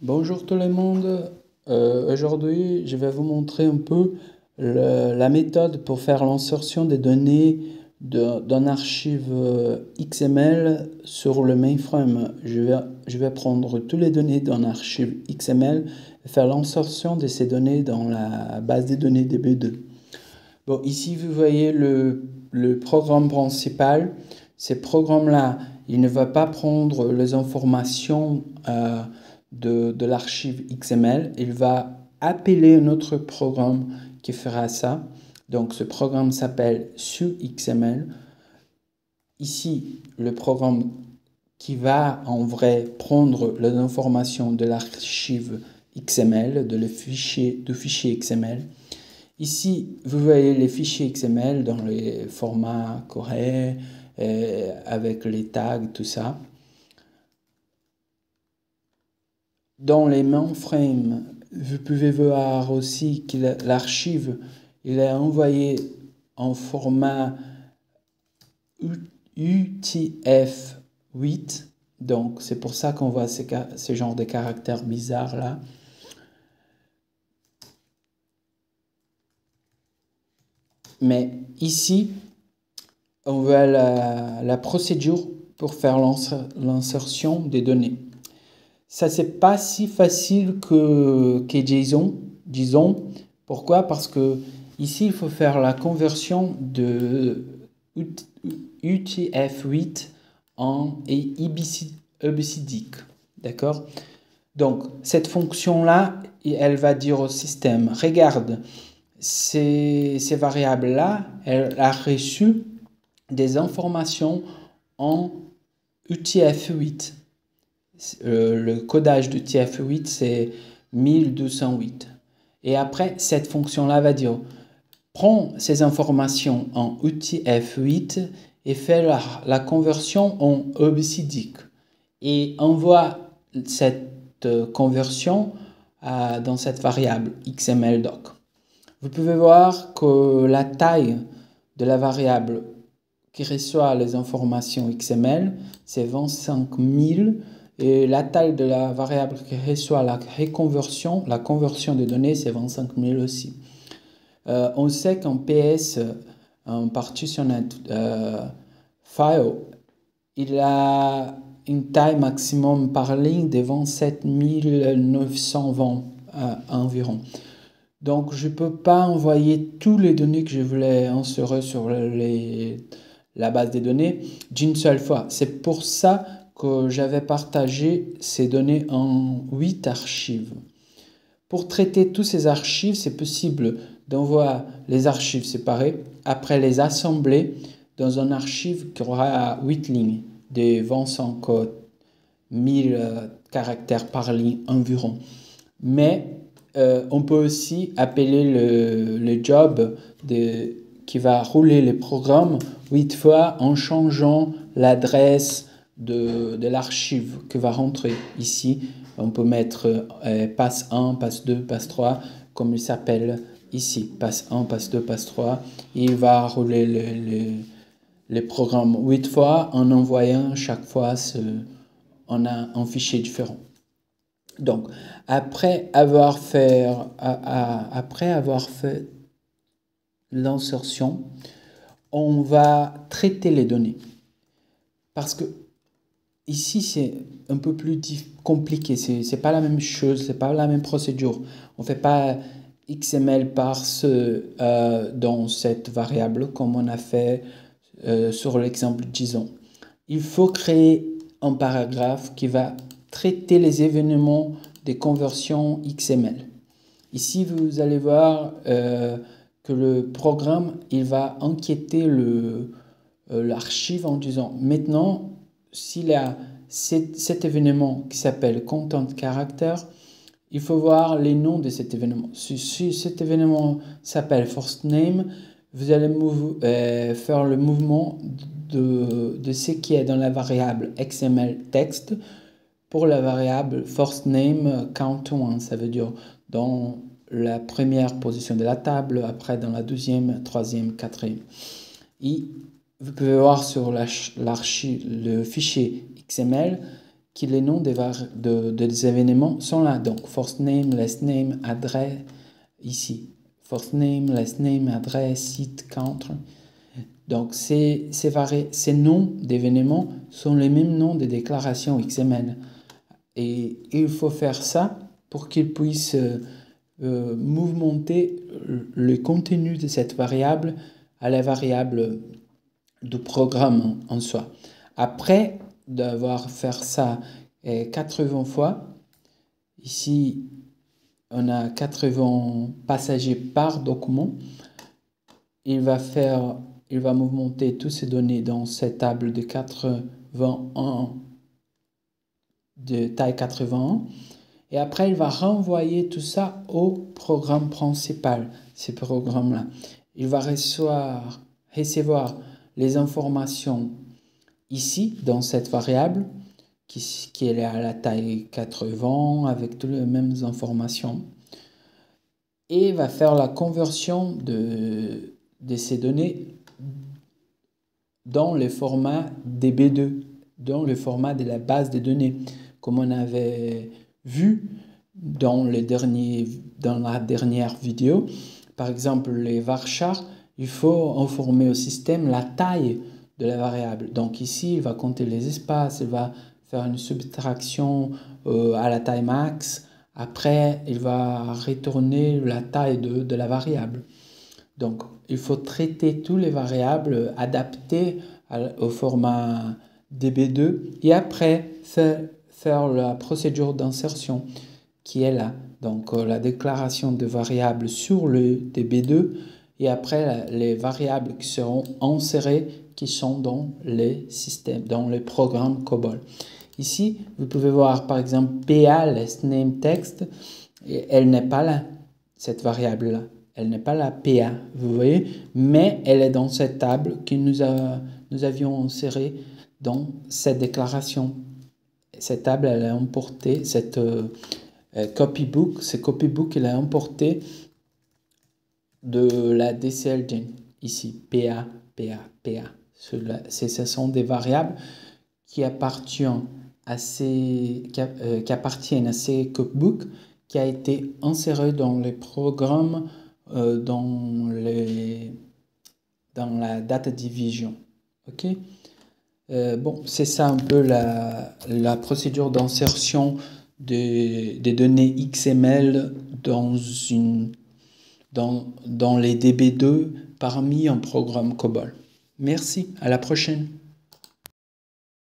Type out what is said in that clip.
Bonjour tout le monde. Aujourd'hui, je vais vous montrer un peu la méthode pour faire l'insertion des données d'un archive XML sur le mainframe. Je vais prendre toutes les données d'un archive XML et faire l'insertion de ces données dans la base des données DB2. Bon, ici, vous voyez le programme principal. Ce programme-là, il ne va pas prendre les informations de l'archive XML. Il va appeler un autre programme qui fera ça. Donc, ce programme s'appelle SUXML. Ici, le programme qui va en vrai prendre les informations de l'archive XML, du fichier XML. Ici, vous voyez les fichiers XML dans les formats corrects, avec les tags, tout ça. Dans les mainframes, vous pouvez voir aussi que l'archive il est envoyé en format UTF-8. Donc, c'est pour ça qu'on voit ce genre de caractères bizarres là. Mais ici, on voit la procédure pour faire l'insertion des données. Ça, c'est pas si facile que JSON, disons. Pourquoi? Parce que ici, il faut faire la conversion de UTF-8 en EBCDIC. D'accord? Donc, cette fonction-là, elle va dire au système, regarde, ces variables-là, elle a reçu des informations en UTF-8. Le codage de UTF-8, c'est 1208. Et après, cette fonction-là va dire, prends ces informations en UTF-8 et fais la conversion en EBCDIC. Et envoie cette conversion dans cette variable XML-doc. Vous pouvez voir que la taille de la variable qui reçoit les informations XML, c'est 25 000. Et la taille de la variable qui reçoit la conversion des données, c'est 25 000 aussi. On sait qu'en PS, en partitioned file, il a une taille maximum par ligne de 27 920 environ. Donc, je ne peux pas envoyer toutes les données que je voulais insérer sur la base des données d'une seule fois. C'est pour ça que j'avais partagé ces données en 8 archives. Pour traiter tous ces archives, c'est possible d'envoyer les archives séparées, après les assembler dans un archive qui aura 8 lignes, de 25 000 caractères par ligne environ. Mais on peut aussi appeler le job qui va rouler le programme 8 fois en changeant l'adresse de l'archive qui va rentrer ici. On peut mettre passe 1, passe 2, passe 3, comme il s'appelle ici. Passe 1, passe 2, passe 3. Il va rouler le programme 8 fois en envoyant chaque fois un fichier différent. Donc, après avoir fait l'insertion, on va traiter les données. Parce que ici, c'est un peu plus compliqué. C'est pas la même chose, c'est pas la même procédure. On fait pas XML parse dans cette variable comme on a fait sur l'exemple JSON. Il faut créer un paragraphe qui va traiter les événements des conversions XML. Ici, vous allez voir que le programme, il va enquêter l'archive en disant maintenant, s'il y a cet événement qui s'appelle content character, il faut voir les noms de cet événement. Si cet événement s'appelle first name, vous allez faire le mouvement de ce qui est dans la variable XML text pour la variable first name count1. Ça veut dire dans la première position de la table, après dans la deuxième, troisième, quatrième. Et vous pouvez voir sur le fichier XML que les noms des événements sont là. Donc, first name, last name, adresse, ici. First name, last name, adresse, site, country. Donc, ces noms d'événements sont les mêmes noms des déclarations XML. Et il faut faire ça pour qu'ils puissent mouvementer le contenu de cette variable à la variable du programme en soi. Après d'avoir fait ça 80 fois, ici on a 80 passagers par document, il va mouvementer toutes ces données dans cette table de 81 de taille 81 et après il va renvoyer tout ça au programme principal, ce programme-là. Il va recevoir les informations ici dans cette variable qui est à la taille 80 avec toutes les mêmes informations et va faire la conversion de ces données dans le format DB2, dans le format de la base de données, comme on avait vu dans la dernière vidéo. Par exemple, les varchars, il faut informer au système la taille de la variable. Donc ici, il va compter les espaces, il va faire une subtraction à la taille max. Après, il va retourner la taille de la variable. Donc, il faut traiter toutes les variables adaptées au format DB2 et après faire la procédure d'insertion qui est là. Donc, la déclaration de variables sur le DB2 et après les variables qui seront insérées qui sont dans les systèmes, dans les programmes COBOL. Ici, vous pouvez voir par exemple PA, last name text, et elle n'est pas là, cette variable-là. Elle n'est pas la PA, vous voyez, mais elle est dans cette table que nous avions insérée dans cette déclaration. Cette table, elle a importé, cette copybook, elle a importé de la DCLGen, ici, PA. Ce sont des variables qui appartiennent à ces copybook qui a été inséré dans les programmes dans la data division. Ok. Bon, c'est ça un peu la procédure d'insertion des données XML dans les DB2 parmi un programme COBOL. Merci, à la prochaine.